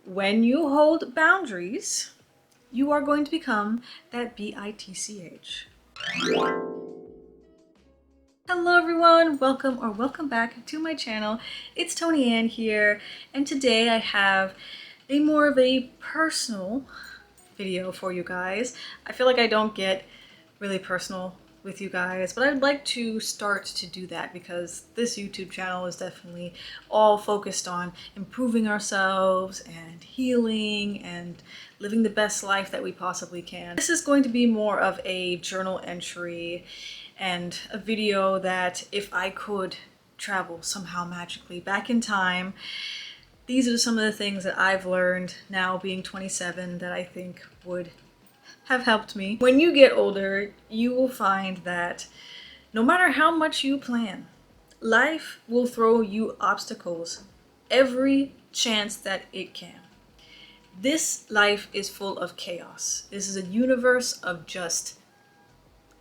when you hold boundaries, you are going to become that bitch. Hello everyone, welcome back to my channel. It's Tony Ann here, and today I have more of a personal video for you guys. I feel like I don't get really personal with you guys, but I'd like to start to do that because this YouTube channel is definitely all focused on improving ourselves and healing and living the best life that we possibly can. This is going to be more of a journal entry and a video that if I could travel somehow magically back in time, these are some of the things that I've learned now being 27 that I think would have helped me. When you get older, you will find that no matter how much you plan, life will throw you obstacles every chance that it can. This life is full of chaos. This is a universe of just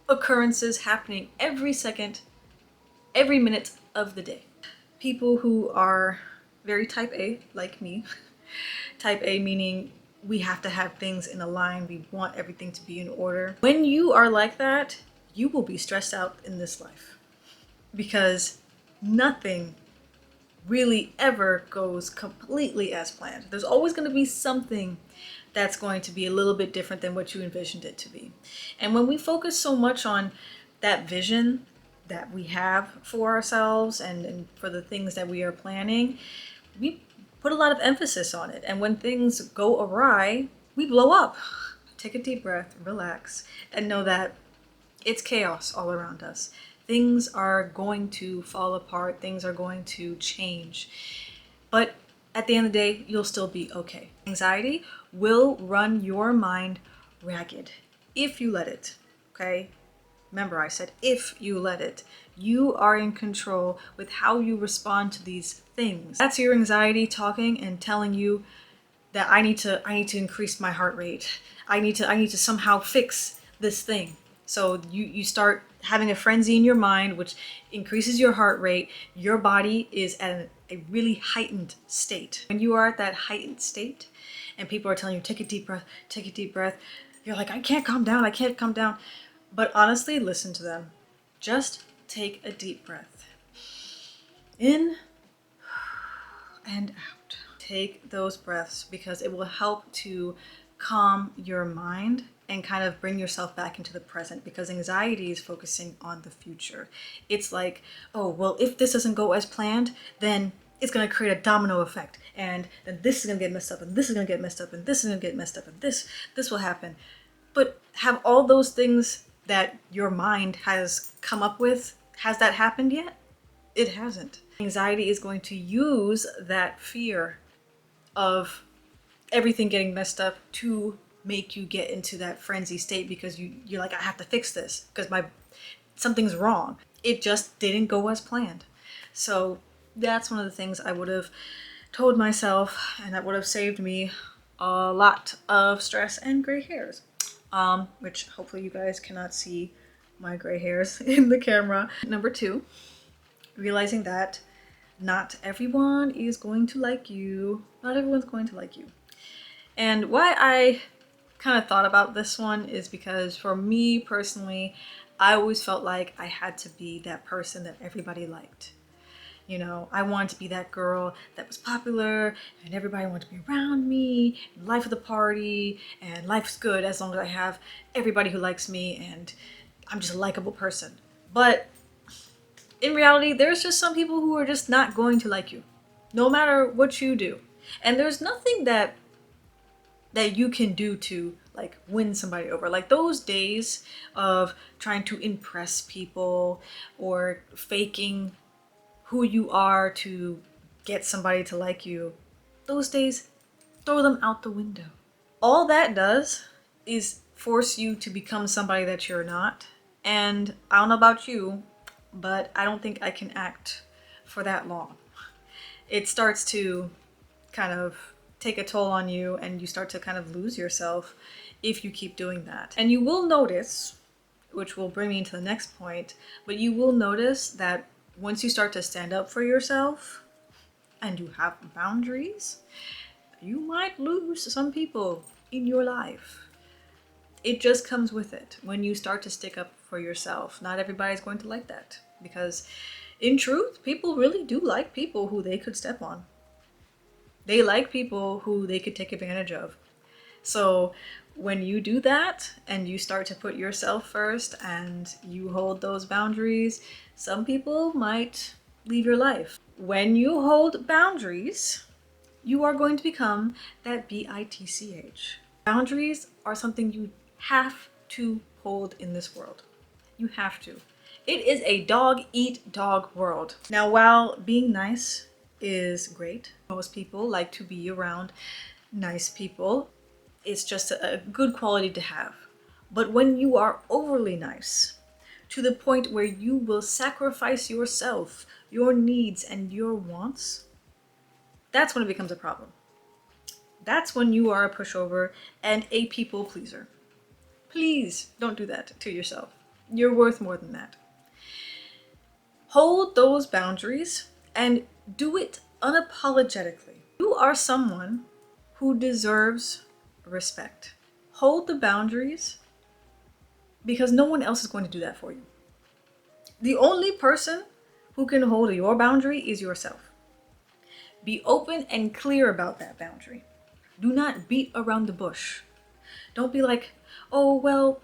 occurrences happening every second, every minute of the day. People who are very type A, like me, type A meaning we have to have things in a line, we want everything to be in order. When you are like that, you will be stressed out in this life because nothing really ever goes completely as planned. There's always going to be something that's going to be a little bit different than what you envisioned it to be. And when we focus so much on that vision that we have for ourselves and for the things that we are planning, we put a lot of emphasis on it. And when things go awry, we blow up. Take a deep breath, relax, and know that it's chaos all around us. Things are going to fall apart, things are going to change. But at the end of the day, you'll still be okay. Anxiety will run your mind ragged if you let it, okay? Remember, I said if you let it. You are in control with how you respond to these things. That's your anxiety talking and telling you that I need to increase my heart rate. I need to somehow fix this thing. So you start having a frenzy in your mind, which increases your heart rate. Your body is at a really heightened state. When you are at that heightened state and people are telling you, take a deep breath, you're like, I can't calm down. But honestly, listen to them. Just take a deep breath. In and out. Take those breaths because it will help to calm your mind and kind of bring yourself back into the present, because anxiety is focusing on the future. It's like, oh, well, if this doesn't go as planned, then it's going to create a domino effect, and then this is going to get messed up, and this is going to get messed up, and this is going to get messed up, and this will happen. But have all those things that your mind has come up with, has that happened yet? It hasn't. Anxiety is going to use that fear of everything getting messed up to make you get into that frenzy state, because you're like, I have to fix this because something's wrong. It just didn't go as planned. So that's one of the things I would have told myself, and that would have saved me a lot of stress and gray hairs. Which hopefully you guys cannot see my gray hairs in the camera. Number 2, realizing that not everyone is going to like you. Not everyone's going to like you. And why I kind of thought about this one is because for me personally, I always felt like I had to be that person that everybody liked. You know, I wanted to be that girl that was popular and everybody wanted to be around me, and life of the party, and life's good as long as I have everybody who likes me and I'm just a likable person. But in reality, there's just some people who are just not going to like you, no matter what you do. And there's nothing that you can do to like win somebody over. Like those days of trying to impress people or faking who you are to get somebody to like you, those days, throw them out the window. All that does is force you to become somebody that you're not. And I don't know about you, but I don't think I can act for that long. It starts to kind of take a toll on you, and you start to kind of lose yourself if you keep doing that. And you will notice, which will bring me into the next point, but you will notice that once you start to stand up for yourself and you have boundaries, You might lose some people in your life. It just comes with it. When you start to stick up for yourself, not everybody's going to like that, because in truth, people really do like people who they could step on. They like people who they could take advantage of. So when you do that and you start to put yourself first and you hold those boundaries, some people might leave your life. When you hold boundaries, you are going to become that bitch. Boundaries are something you have to hold in this world. You have to. It is a dog eat dog world. Now, while being nice is great, most people like to be around nice people. It's just a good quality to have. But when you are overly nice, to the point where you will sacrifice yourself, your needs, and your wants, that's when it becomes a problem. That's when you are a pushover and a people pleaser. Please don't do that to yourself. You're worth more than that. Hold those boundaries and do it unapologetically. You are someone who deserves respect. Hold the boundaries because no one else is going to do that for you. The only person who can hold your boundary is yourself. Be open and clear about that boundary. Do not beat around the bush. Don't be like, oh, well,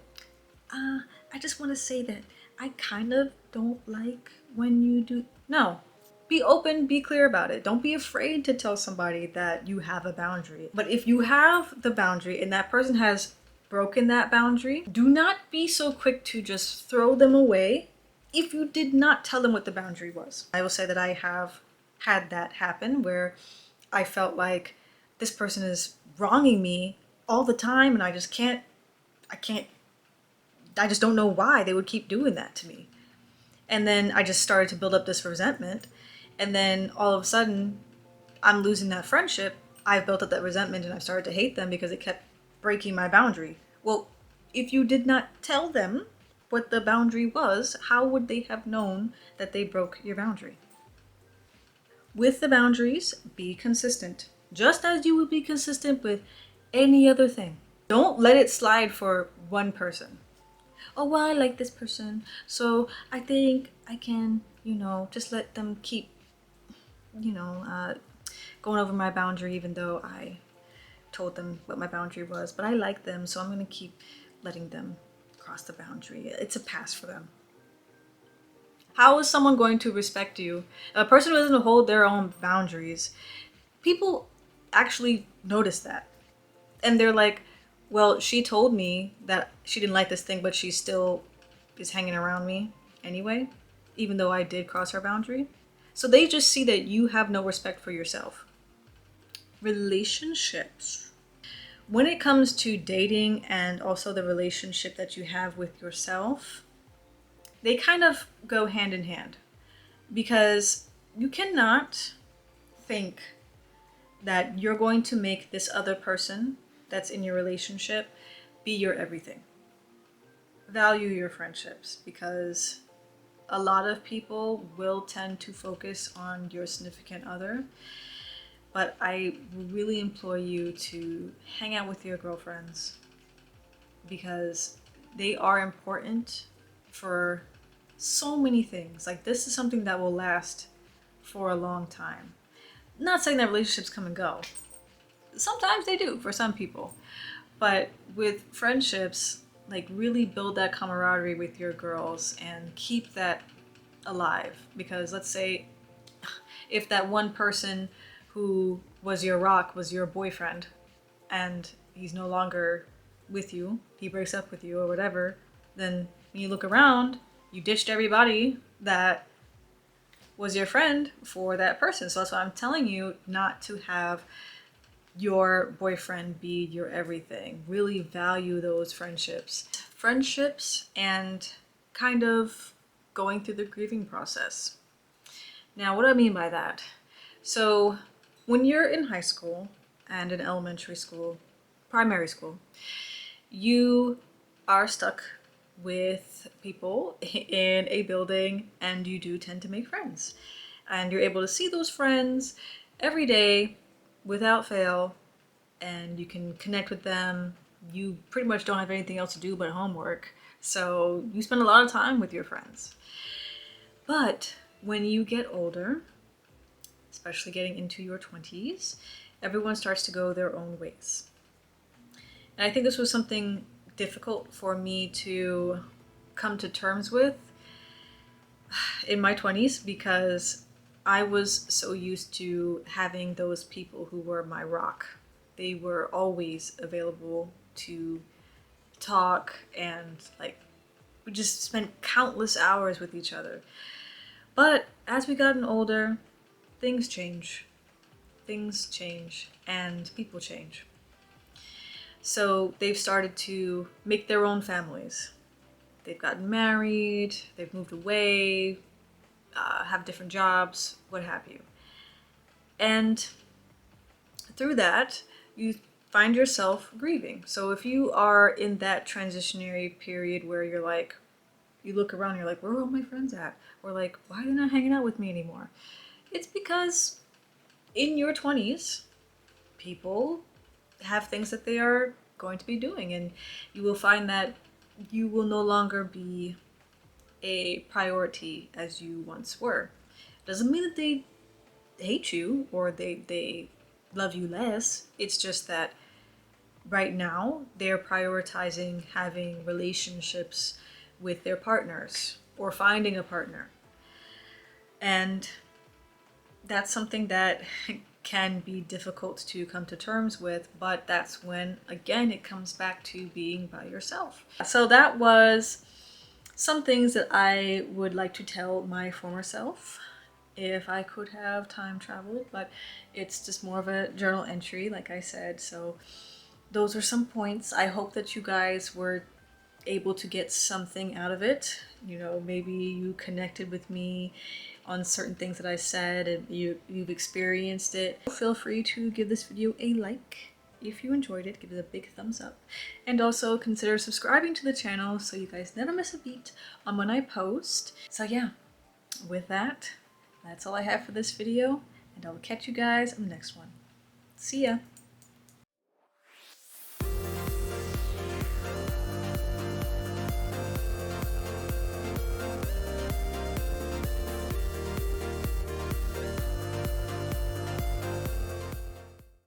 I just want to say that I kind of don't like when you do. No. Be open, be clear about it. Don't be afraid to tell somebody that you have a boundary. But if you have the boundary and that person has broken that boundary, do not be so quick to just throw them away if you did not tell them what the boundary was. I will say that I have had that happen where I felt like this person is wronging me all the time and I just don't know why they would keep doing that to me. And then I just started to build up this resentment. And then all of a sudden, I'm losing that friendship. I've built up that resentment and I've started to hate them because it kept breaking my boundary. Well, if you did not tell them what the boundary was, how would they have known that they broke your boundary? With the boundaries, be consistent. Just as you would be consistent with any other thing. Don't let it slide for one person. Oh, well, I like this person, so I think I can, just let them keep, going over my boundary even though I told them what my boundary was. But I like them, so I'm going to keep letting them cross the boundary. It's a pass for them. How is someone going to respect you? A person who doesn't hold their own boundaries, people actually notice that. And they're like, well, she told me that she didn't like this thing, but she still is hanging around me anyway, even though I did cross her boundary. So they just see that you have no respect for yourself. Relationships. When it comes to dating and also the relationship that you have with yourself, they kind of go hand in hand, because you cannot think that you're going to make this other person that's in your relationship be your everything. Value your friendships, because a lot of people will tend to focus on your significant other. But I really implore you to hang out with your girlfriends, because they are important for so many things. Like, this is something that will last for a long time. Not saying that relationships come and go. Sometimes they do for some people. But with friendships, like, really build that camaraderie with your girls and keep that alive. Because let's say if that one person who was your rock was your boyfriend and he's no longer with you, he breaks up with you or whatever, then when you look around, you ditched everybody that was your friend for that person. So that's why I'm telling you not to have your boyfriend be your everything. Really value those friendships. Friendships and kind of going through the grieving process. Now, what do I mean by that? So when you're in high school and in elementary school, primary school, you are stuck with people in a building and you do tend to make friends. And you're able to see those friends every day without fail and you can connect with them. You pretty much don't have anything else to do but homework, so you spend a lot of time with your friends. But when you get older, especially getting into your 20s, everyone starts to go their own ways. And I think this was something difficult for me to come to terms with in my 20s, because I was so used to having those people who were my rock. They were always available to talk, and like we just spent countless hours with each other. But as we gotten older, things change. Things change and people change. So they've started to make their own families. They've gotten married, they've moved away, have different jobs, what have you. And through that, you find yourself grieving. So if you are in that transitionary period where you're like, you look around, you're like, where are all my friends at? Or like, why are they not hanging out with me anymore? It's because in your 20s, people have things that they are going to be doing, and you will find that you will no longer be a priority as you once were. Doesn't mean that they hate you or they love you less. It's just that right now they're prioritizing having relationships with their partners or finding a partner. And that's something that can be difficult to come to terms with, but that's when, again, it comes back to being by yourself. So that was some things that I would like to tell my former self if I could have time traveled, but it's just more of a journal entry, like I said. So those are some points. I hope that you guys were able to get something out of it. You know, maybe you connected with me on certain things that I said and you've experienced it. Feel free to give this video a like. If you enjoyed it, give it a big thumbs up. And also consider subscribing to the channel so you guys never miss a beat on when I post. So yeah, with that, that's all I have for this video, and I will catch you guys in the next one. See ya!